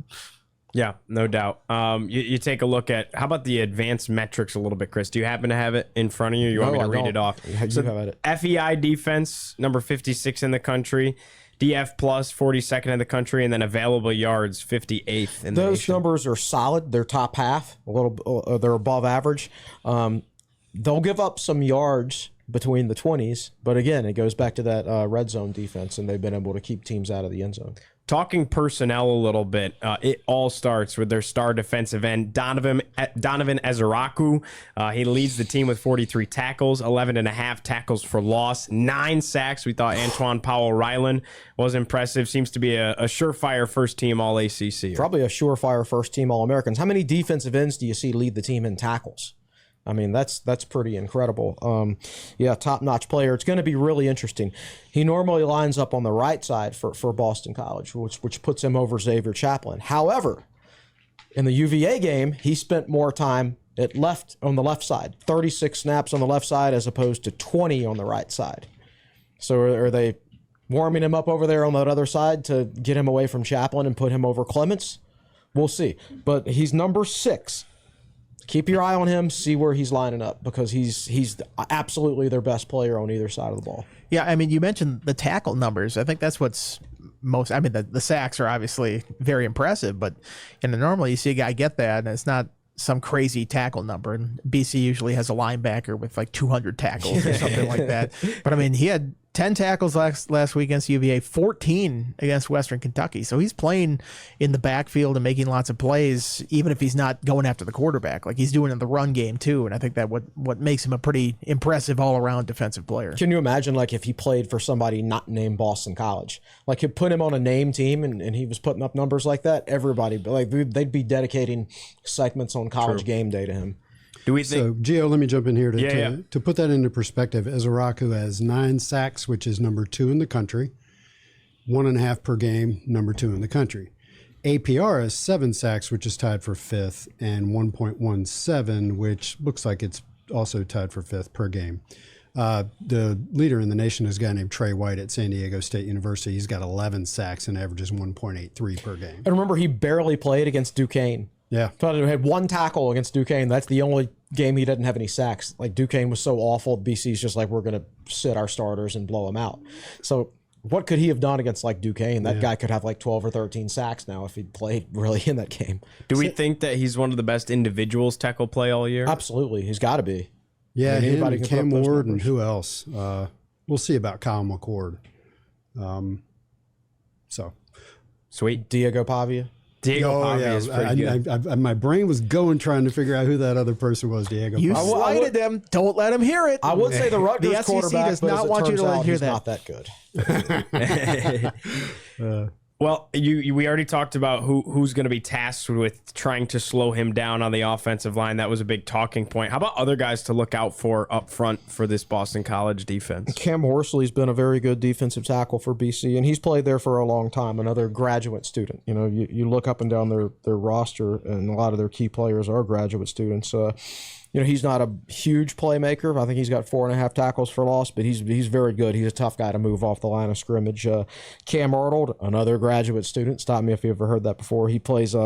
Yeah, no doubt. You take a look at, how about the advanced metrics a little bit, Chris? Do you happen to have it in front of you? You want me to read it off? You have it. FEI defense, number 56 in the country. DF plus, 42nd in the country, and then available yards, 58th in the Those nation. numbers are solid. They're top half. They're above average. They'll give up some yards between the 20s, but again, it goes back to that red zone defense, and they've been able to keep teams out of the end zone. Talking personnel a little bit, it all starts with their star defensive end, Donovan Ezeraku. He leads the team with 43 tackles, 11.5 tackles for loss, 9 sacks. We thought Antoine Powell-Ryland was impressive. Seems to be a surefire first-team All-ACC. Probably a surefire first-team All-Americans. How many defensive ends do you see lead the team in tackles? I mean, that's pretty incredible. Top-notch player. It's going to be really interesting. He normally lines up on the right side for Boston College, which puts him over Xavier Chaplin. However, in the UVA game, he spent more time on the left side, 36 snaps on the left side as opposed to 20 on the right side. So are they warming him up over there on that other side to get him away from Chaplin and put him over Clements? We'll see. But he's number 6. Keep your eye on him, see where he's lining up, because he's absolutely their best player on either side of the ball. yeah, I mean, you mentioned the tackle numbers. I think that's what's most. I mean, the sacks are obviously very impressive, but normally you see a guy get that, and it's not some crazy tackle number. And BC usually has a linebacker with like 200 tackles or something like that. But I mean, he had 10 tackles last week against UVA, 14 against Western Kentucky. So he's playing in the backfield and making lots of plays, even if he's not going after the quarterback. Like he's doing in the run game too. And I think that what makes him a pretty impressive all-around defensive player. Can you imagine like if he played for somebody not named Boston College? Like you put him on a name team and he was putting up numbers like that, everybody, like they'd be dedicating segments on College Game Day to him. Do we think? So, Gio, let me jump in here to put that into perspective. Ezeraku has 9 sacks, which is number 2 in the country, 1.5 per game, number 2 in the country. APR has 7 sacks, which is tied for 5th, and 1.17, which looks like it's also tied for 5th per game. The leader in the nation is a guy named Trey White at San Diego State University. He's got 11 sacks and averages 1.83 per game. And remember, he barely played against Duquesne. Yeah. He had 1 tackle against Duquesne. That's the only game he didn't have any sacks. Like Duquesne was so awful, BC's just like, we're going to sit our starters and blow them out. So what could he have done against like Duquesne? That guy could have like 12 or 13 sacks now if he'd played really in that game. Do we think that he's one of the best individuals tackle play all year? Absolutely. He's got to be. Yeah, I mean, him, anybody can Cam put up those Ward, and numbers. who else? We'll see about Kyle McCord. Sweet. Diego Pavia. Diego Pavia is pretty good. My brain was going trying to figure out who that other person was. Diego. You Pavia. slighted them. Don't let him hear it. I would say the Rutgers The SEC quarterback, does but not as it want you turns to out, hear he's that. not that good. Well, we already talked about who's going to be tasked with trying to slow him down on the offensive line. That was a big talking point. How about other guys to look out for up front for this Boston College defense? Cam Horsley's been a very good defensive tackle for BC, and he's played there for a long time. Another graduate student. You know, you look up and down their roster, and a lot of their key players are graduate students. You know, he's not a huge playmaker. I think he's got 4.5 tackles for loss, but he's very good. He's a tough guy to move off the line of scrimmage. Cam Arnold, another graduate student. Stop me if you ever heard that before. He plays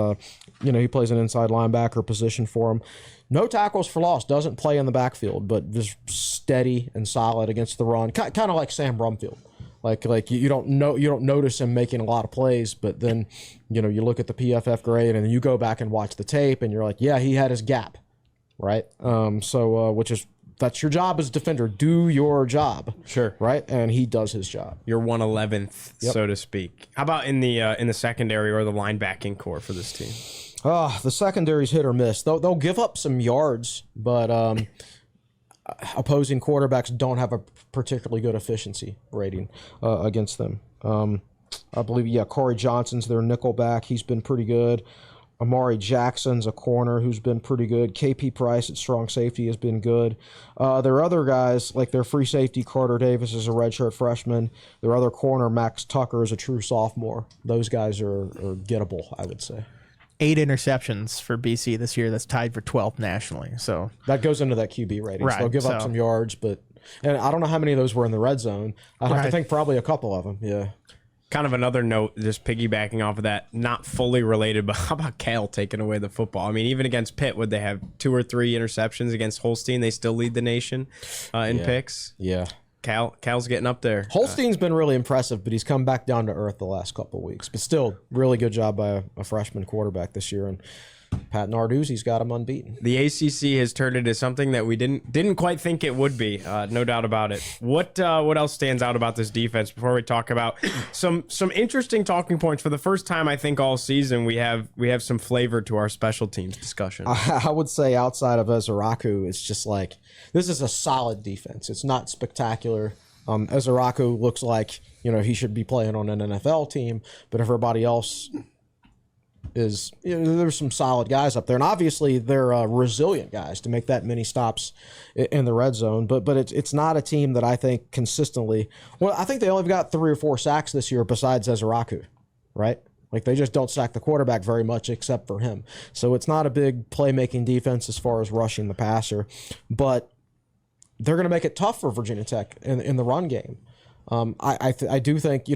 he plays an inside linebacker position for him. No tackles for loss. Doesn't play in the backfield, but just steady and solid against the run. Kind of like Sam Brumfield. Like you don't notice him making a lot of plays, but then you look at the PFF grade and then you go back and watch the tape and you're like, yeah, he had his gap. Right. Which is that's your job as a defender. Do your job. Sure. Right? And he does his job. Your 111th, so to speak. How about in the secondary or the linebacking core for this team? The secondary's hit or miss. They'll give up some yards, but opposing quarterbacks don't have a particularly good efficiency rating against them. I believe, Corey Johnson's their nickelback. He's been pretty good. Amari Jackson's a corner who's been pretty good. KP Price at strong safety has been good. Their other guys, like their free safety, Carter Davis is a redshirt freshman. Their other corner, Max Tucker, is a true sophomore. Those guys are gettable, I would say. 8 interceptions for BC this year. That's tied for 12th nationally. So that goes into that QB rating. Right, So they'll give up some yards, and I don't know how many of those were in the red zone. I have to think probably a couple of them. Yeah. Kind of another note, just piggybacking off of that, not fully related, but how about Cal taking away the football? I mean, even against Pitt, would they have 2 or 3 interceptions against Holstein? They still lead the nation in picks. Yeah. Cal's getting up there. Holstein's been really impressive, but he's come back down to earth the last couple of weeks. But still, really good job by a freshman quarterback this year. And Pat Narduzzi's got him unbeaten. The ACC has turned into something that we didn't quite think it would be. No doubt about it. What else stands out about this defense before we talk about some interesting talking points? For the first time, I think all season, we have some flavor to our special teams discussion. I would say outside of Ezeraku, it's just like this is a solid defense. It's not spectacular. Ezeraku looks like he should be playing on an NFL team, but everybody else is there's some solid guys up there, and obviously they're resilient guys to make that many stops in the red zone. But it's not a team that I think consistently. Well, I think they only got 3 or 4 sacks this year besides Ezeraku, right? Like they just don't sack the quarterback very much except for him. So it's not a big playmaking defense as far as rushing the passer, but they're going to make it tough for Virginia Tech in the run game. I do think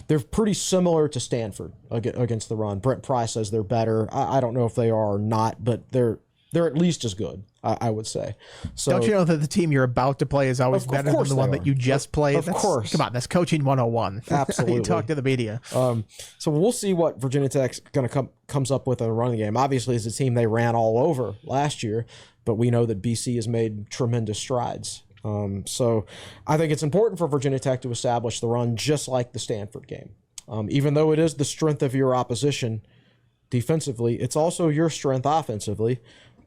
they're pretty similar to Stanford against the run. Brent Price says they're better. I don't know if they are or not, but they're at least as good. I would say. So don't you know that the team you're about to play is always better than the one that you just played? Of course. Come on, that's coaching 101. Absolutely. You talk to the media. So we'll see what Virginia Tech's going to comes up with in a running game. Obviously, it's a team they ran all over last year, but we know that BC has made tremendous strides. So I think it's important for Virginia Tech to establish the run just like the Stanford game. Even though it is the strength of your opposition defensively, it's also your strength offensively.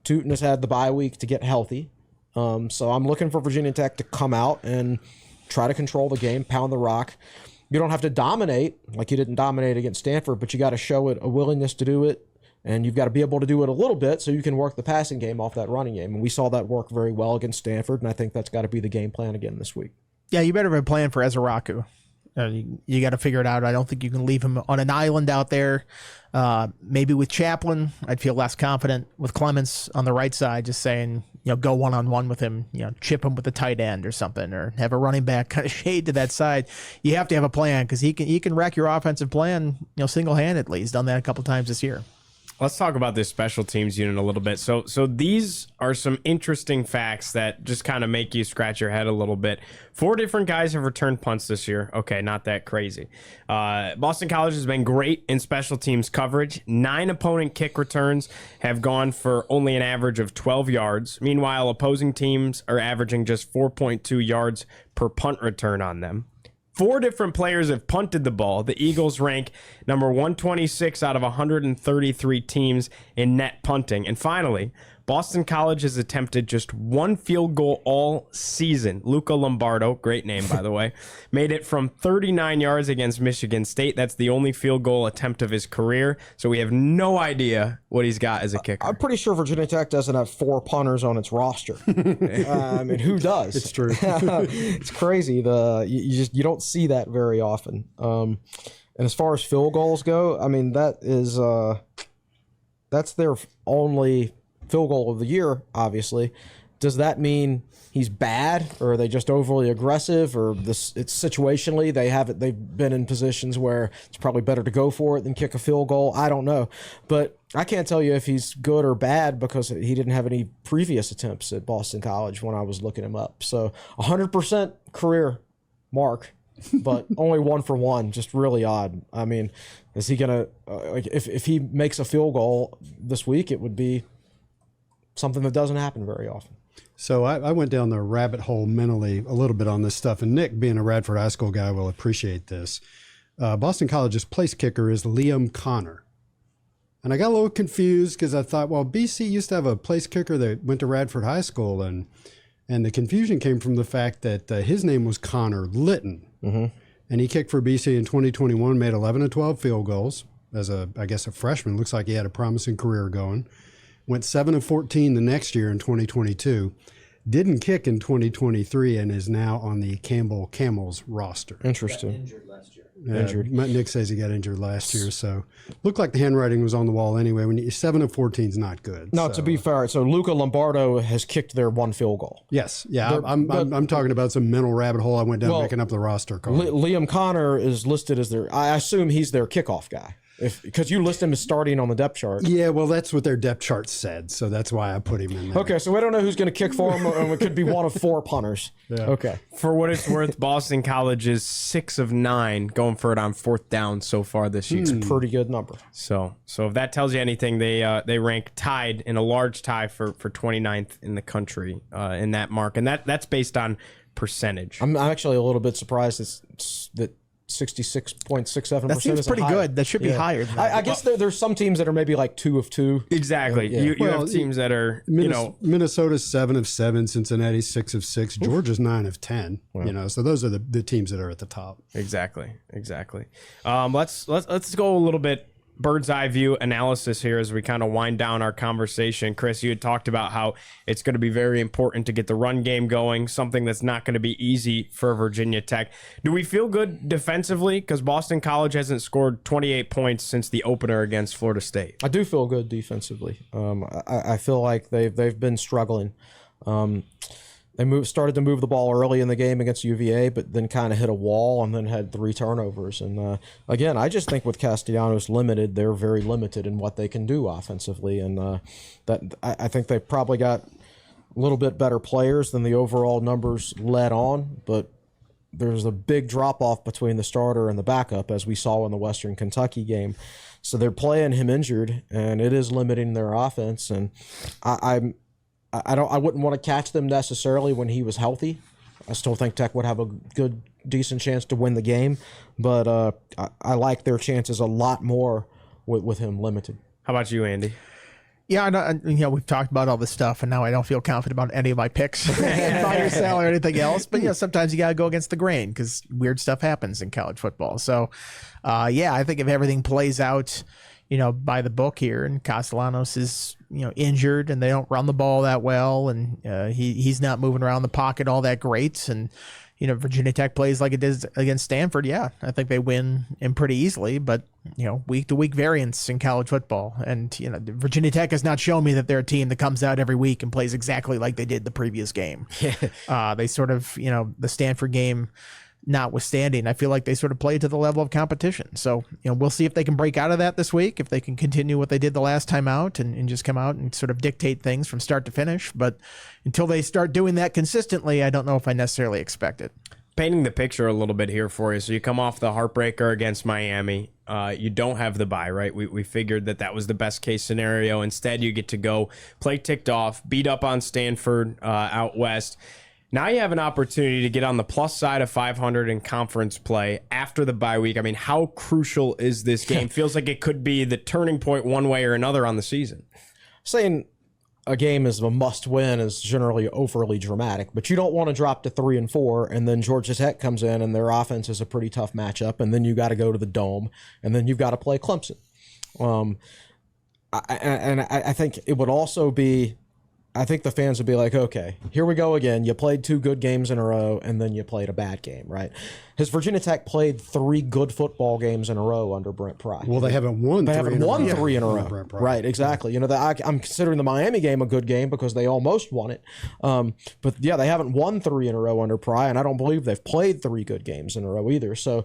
Tootin has had the bye week to get healthy. So I'm looking for Virginia Tech to come out and try to control the game, pound the rock. You don't have to dominate like you didn't dominate against Stanford, but you got to show it a willingness to do it. And you've got to be able to do it a little bit so you can work the passing game off that running game. And we saw that work very well against Stanford, and I think that's got to be the game plan again this week. Yeah, you better have a plan for Ezeraku. You got to figure it out. I don't think you can leave him on an island out there. Maybe with Chaplin, I'd feel less confident. With Clements on the right side, just saying, go one-on-one with him, chip him with the tight end or something, or have a running back kind of shade to that side. You have to have a plan because he can wreck your offensive plan, single-handedly. He's done that a couple times this year. Let's talk about this special teams unit a little bit. So these are some interesting facts that just kind of make you scratch your head a little bit. 4 different guys have returned punts this year. Okay, not that crazy. Boston College has been great in special teams coverage. 9 opponent kick returns have gone for only an average of 12 yards. Meanwhile, opposing teams are averaging just 4.2 yards per punt return on them. 4 different players have punted the ball. The Eagles rank number 126 out of 133 teams in net punting. And finally, Boston College has attempted just 1 field goal all season. Luca Lombardo, great name, by the way, made it from 39 yards against Michigan State. That's the only field goal attempt of his career. So we have no idea what he's got as a kicker. I'm pretty sure Virginia Tech doesn't have 4 punters on its roster. I mean, who does? It's true. It's crazy. You don't see that very often. And as far as field goals go, I mean, that's their only field goal of the year, obviously. Does that mean he's bad, or are they just overly aggressive, or it's situationally they've been in positions where it's probably better to go for it than kick a field goal? I don't know, but I can't tell you if he's good or bad because he didn't have any previous attempts at Boston College when I was looking him up. So 100% career mark, but only 1 for 1, just really odd. I mean, is he gonna if he makes a field goal this week, it would be something that doesn't happen very often. So I went down the rabbit hole mentally a little bit on this stuff, and Nick, being a Radford High School guy, will appreciate this. Boston College's place kicker is Liam Connor. And I got a little confused because I thought, well, BC used to have a place kicker that went to Radford High School, and the confusion came from the fact that his name was Connor Litton. Mm-hmm. And he kicked for BC in 2021, made 11 of 12 field goals as a freshman. Looks like he had a promising career going. Went 7 of 14 the next year in 2022. Didn't kick in 2023 and is now on the Campbell Camels roster. Interesting. Injured last year. Injured. Nick says he got injured last year, so looked like the handwriting was on the wall anyway. When 7 of 14 is not good. No, to be fair, so Luca Lombardo has kicked their one field goal. Yes, yeah, I'm talking about some mental rabbit hole I went down picking up the roster card. Liam Connor is listed as I assume he's their kickoff guy. Because you list him as starting on the depth chart. Yeah, well, that's what their depth chart said, so that's why I put him in there. Okay, so we don't know who's going to kick for him, and it could be one of 4 punters. Yeah. Okay. For what it's worth, Boston College is 6 of 9 going for it on 4th down so far this year. Pretty good number. So if that tells you anything, they rank tied in a large tie for 29th in the country in that mark, and that's based on percentage. I'm actually a little bit surprised that 66.67%. That seems pretty good. That should be higher than that. I guess there's some teams that are maybe like 2 of 2. Exactly. Yeah. You have teams that are, Minnesota's 7 of 7, Cincinnati's 6 of 6, Georgia's 9 of 10. So those are the teams that are at the top. Exactly. Let's go a little bit bird's eye view analysis here as we kind of wind down our conversation. Chris, you had talked about how it's going to be very important to get the run game going, something that's not going to be easy for Virginia Tech. Do we feel good defensively? Because Boston College hasn't scored 28 points since the opener against Florida State. I do feel good defensively. I feel like they've been struggling. They started to move the ball early in the game against UVA, but then kind of hit a wall and then had 3 turnovers. And again, I just think with Castellanos limited, they're very limited in what they can do offensively. And I think they probably got a little bit better players than the overall numbers led on, but there's a big drop-off between the starter and the backup, as we saw in the Western Kentucky game. So they're playing him injured, and it is limiting their offense. And I wouldn't want to catch them necessarily when he was healthy. I still think Tech would have a decent chance to win the game, but I like their chances a lot more with him limited. How about you, Andy? Yeah, I know, we've talked about all this stuff, and now I don't feel confident about any of my picks, fire sale or anything else. But sometimes you got to go against the grain because weird stuff happens in college football. So, I think if everything plays out, by the book here, and Castellanos is, injured, and they don't run the ball that well, and he's not moving around the pocket all that great, and Virginia Tech plays like it did against Stanford. Yeah, I think they win him pretty easily, but week to week variance in college football, and Virginia Tech has not shown me that they're a team that comes out every week and plays exactly like they did the previous game. They sort of the Stanford game notwithstanding, I feel like they sort of played to the level of competition. So, we'll see if they can break out of that this week, if they can continue what they did the last time out and just come out and sort of dictate things from start to finish. But until they start doing that consistently, I don't know if I necessarily expect it. Painting the picture a little bit here for you. So you come off the heartbreaker against Miami. You don't have the bye, right? We figured that was the best case scenario. Instead, you get to go play ticked off, beat up on Stanford out west. Now you have an opportunity to get on the plus side of 500 in conference play after the bye week. I mean, how crucial is this game? Feels like it could be the turning point one way or another on the season. Saying a game is a must-win is generally overly dramatic, but you don't want to drop to 3-4, and then Georgia Tech comes in, and their offense is a pretty tough matchup, and then you got to go to the Dome, and then you've got to play Clemson. I think it would also be, I think the fans would be like, okay, here we go again. You played 2 good games in a row, and then you played a bad game, right? Has Virginia Tech played 3 good football games in a row under Brent Pry? Well, they haven't won. They haven't won 3 in a row. Right, exactly. I'm considering the Miami game a good game because they almost won it. But yeah, they haven't won 3 in a row under Pry, and I don't believe they've played 3 good games in a row either. So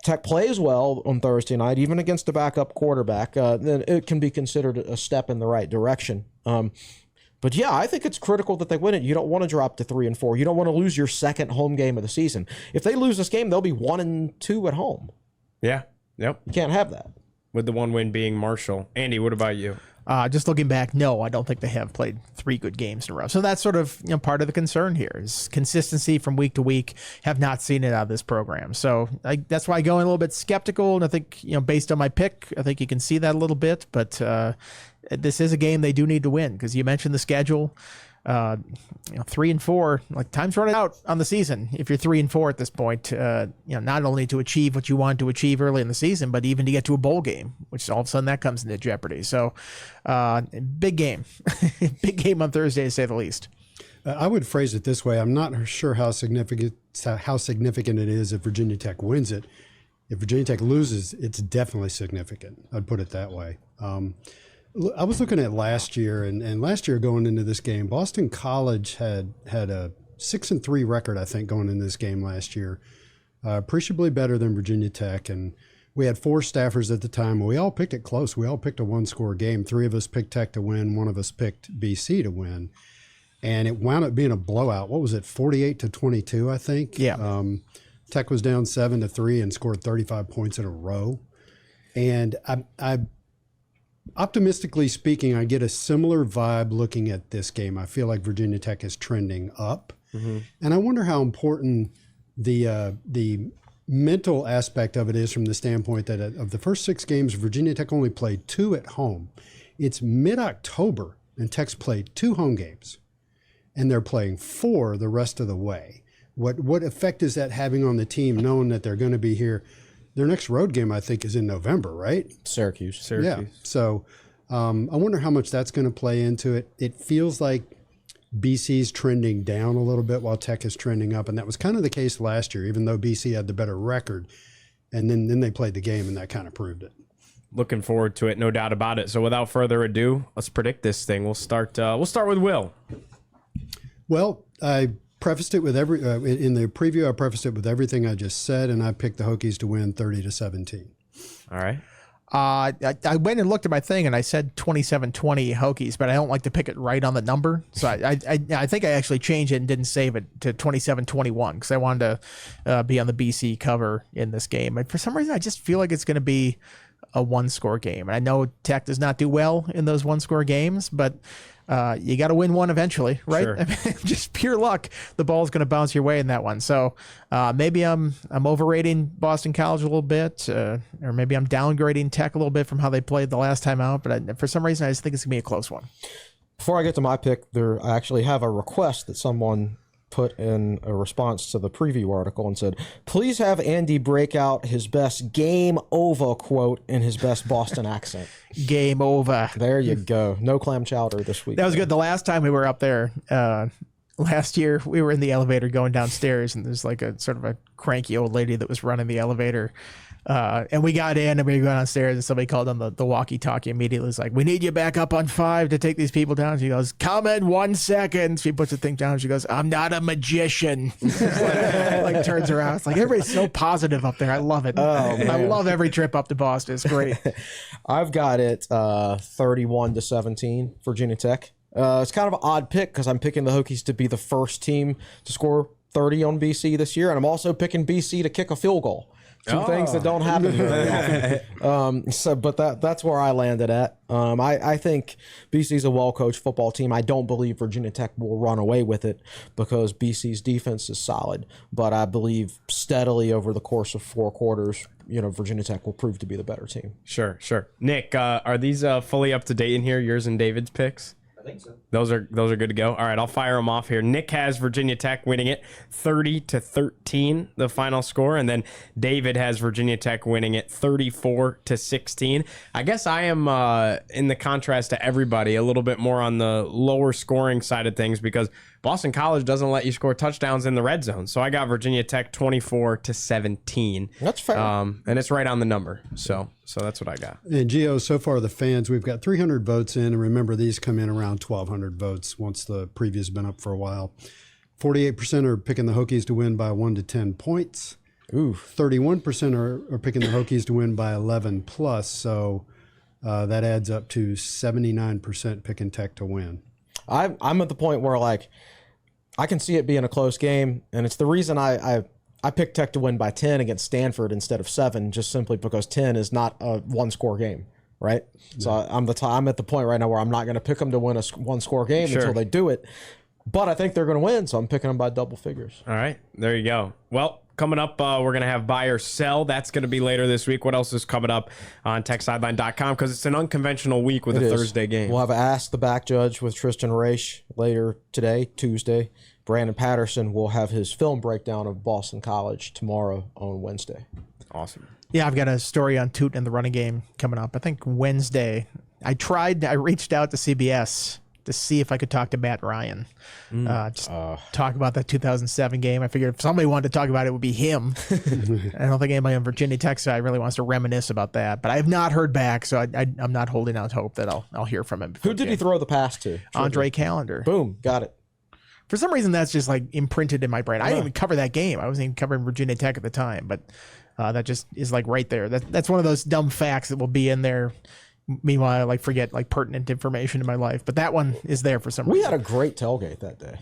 Tech plays well on Thursday night, even against a backup quarterback. Then it can be considered a step in the right direction. But yeah, I think it's critical that they win it. You don't want to drop to 3-4. You don't want to lose your second home game of the season. If they lose this game, they'll be 1-2 at home. Yeah. Yep. You can't have that. With the one win being Marshall. Andy, what about you? Just looking back, no, I don't think they have played 3 good games in a row. So that's sort of part of the concern here is consistency from week to week. Have not seen it out of this program. So that's why I go in a little bit skeptical. And I think, based on my pick, I think you can see that a little bit. But this is a game they do need to win because you mentioned the schedule. 3-4, like time's running out on the season. If you're 3-4 at this point, not only to achieve what you want to achieve early in the season, but even to get to a bowl game, which all of a sudden that comes into jeopardy. So, big game, big game on Thursday to say the least. I would phrase it this way: I'm not sure how significant it is if Virginia Tech wins it. If Virginia Tech loses, it's definitely significant. I'd put it that way. I was looking at last year, and last year going into this game, Boston College had a 6-3 record, I think, going into this game last year, appreciably better than Virginia Tech. And we had 4 staffers at the time. We all picked it close. We all picked a 1-score game. 3 of us picked Tech to win. 1 of us picked BC to win, and it wound up being a blowout. What was it, 48-22, I think? Yeah. Tech was down 7-3 and scored 35 points in a row. And I optimistically speaking, I get a similar vibe looking at this game. I feel like Virginia Tech is trending up. Mm-hmm. And I wonder how important the mental aspect of it is from the standpoint that of the first 6 games, Virginia Tech only played 2 at home. It's mid-October, and Tech's played 2 home games, and they're playing 4 the rest of the way. What effect is that having on the team, knowing that they're going to be here? Their next road game, I think, is in November, right? Syracuse. Yeah. So I wonder how much that's going to play into it. It feels like BC's trending down a little bit while Tech is trending up. And that was kind of the case last year, even though BC had the better record. And then they played the game, and that kind of proved it. Looking forward to it, no doubt about it. So without further ado, let's predict this thing. We'll start with Will. Well, I prefaced it with in the preview. I prefaced it with everything I just said, and I picked the Hokies to win 30-17. All right. I went and looked at my thing and I said 27-20 Hokies, but I don't like to pick it right on the number. So I think I actually changed it and didn't save it to 27-21 because I wanted to be on the BC cover in this game. And for some reason, I just feel like it's going to be a 1-score game. And I know Tech does not do well in those 1-score games, but you got to win one eventually, right? Sure. I mean, just pure luck. The ball's going to bounce your way in that one. So maybe I'm overrating Boston College a little bit, or maybe I'm downgrading Tech a little bit from how they played the last time out. But for some reason, I just think it's going to be a close one. Before I get to my pick, I actually have a request that someone put in a response to the preview article and said, please have Andy break out his best game over quote in his best Boston accent. Game over. There you go. No clam chowder this week. That was good. The last time we were up there, last year, we were in the elevator going downstairs, and there's like a sort of a cranky old lady that was running the elevator. And we got in and we went downstairs, and somebody called on the walkie-talkie immediately. It's like, we need you back up on 5 to take these people down. She goes, come in 1 second. She puts the thing down. She goes, I'm not a magician. like turns around. It's like, everybody's so positive up there. I love it. I love every trip up to Boston. It's great. I've got it 31-17 Virginia Tech. It's kind of an odd pick because I'm picking the Hokies to be the first team to score 30 on BC this year. And I'm also picking BC to kick a field goal. Two things that don't happen very often. But that's where I landed at. I think BC's a well-coached football team. I don't believe Virginia Tech will run away with it because BC's defense is solid. But I believe steadily over the course of 4 quarters, Virginia Tech will prove to be the better team. Sure. Nick, are these fully up to date in here? Yours and David's picks? I think so. Those are good to go. All right, I'll fire them off here. Nick has Virginia Tech winning it 30-13, the final score, and then David has Virginia Tech winning it 34-16. I guess I am in the contrast to everybody, a little bit more on the lower scoring side of things because Boston College doesn't let you score touchdowns in the red zone. So I got Virginia Tech 24-17. That's fair. And it's right on the number. So that's what I got. And Gio, so far the fans, we've got 300 votes in. And remember, these come in around 1,200 votes once the preview's been up for a while. 48% are picking the Hokies to win by 1 to 10 points. Ooh. 31% are picking the Hokies to win by 11 plus. So that adds up to 79% picking Tech to win. I'm at the point where I can see it being a close game, and it's the reason I picked Tech to win by 10 against Stanford instead of 7, just simply because 10 is not a 1-score game. right? So I'm at the point right now where I'm not going to pick them to win a one-score game until they do it. But I think they're going to win, so I'm picking them by double figures. All right, there you go. Well, coming up, we're going to have buy or sell. That's going to be later this week. What else is coming up on TechSideline.com? Because it's an unconventional week with a Thursday game. We'll have Ask the Back Judge with Tristan Raish later today, Tuesday. Brandon Patterson will have his film breakdown of Boston College tomorrow on Wednesday. Awesome. Yeah, I've got a story on Toot and the running game coming up. I think Wednesday. I reached out to CBS to see if I could talk to Matt Ryan. Talk about that 2007 game. I figured if somebody wanted to talk about it, it would be him. I don't think anybody on Virginia Tech side really wants to reminisce about that. But I have not heard back, so I'm not holding out hope that I'll hear from him. Who did he throw the pass to? Andre Callender. Boom, got it. For some reason, that's just like imprinted in my brain. I didn't even cover that game. I wasn't even covering Virginia Tech at the time, but that just is like right there. That's one of those dumb facts that will be in there. Meanwhile, I like forget like pertinent information in my life, but that one is there for some reason. We had a great tailgate that day.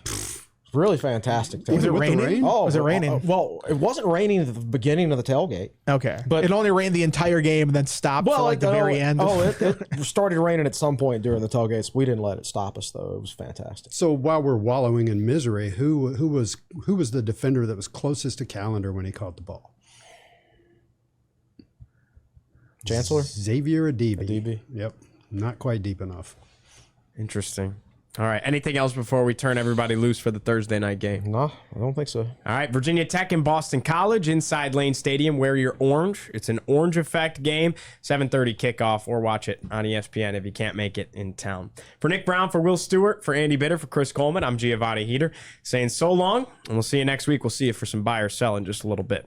Really fantastic tailgate. Was it raining? rain? Oh, was it raining? Well, it wasn't raining at the beginning of the tailgate. Okay, but it only rained the entire game and then stopped for like the very end. It started raining at some point during the tailgates. We didn't let it stop us though. It was fantastic. So while we're wallowing in misery, who was the defender that was closest to Callender when he caught the ball? Chancellor? Xavier Adibi. Adibi. Yep. Not quite deep enough. Interesting. All right. Anything else before we turn everybody loose for the Thursday night game? No, I don't think so. All right. Virginia Tech and Boston College inside Lane Stadium. Wear your orange. It's an orange effect game. 7:30 kickoff, or watch it on ESPN if you can't make it in town. For Nick Brown, for Will Stewart, for Andy Bitter, for Chris Coleman, I'm Giovanni Heater saying so long, and we'll see you next week. We'll see you for some buy or sell in just a little bit.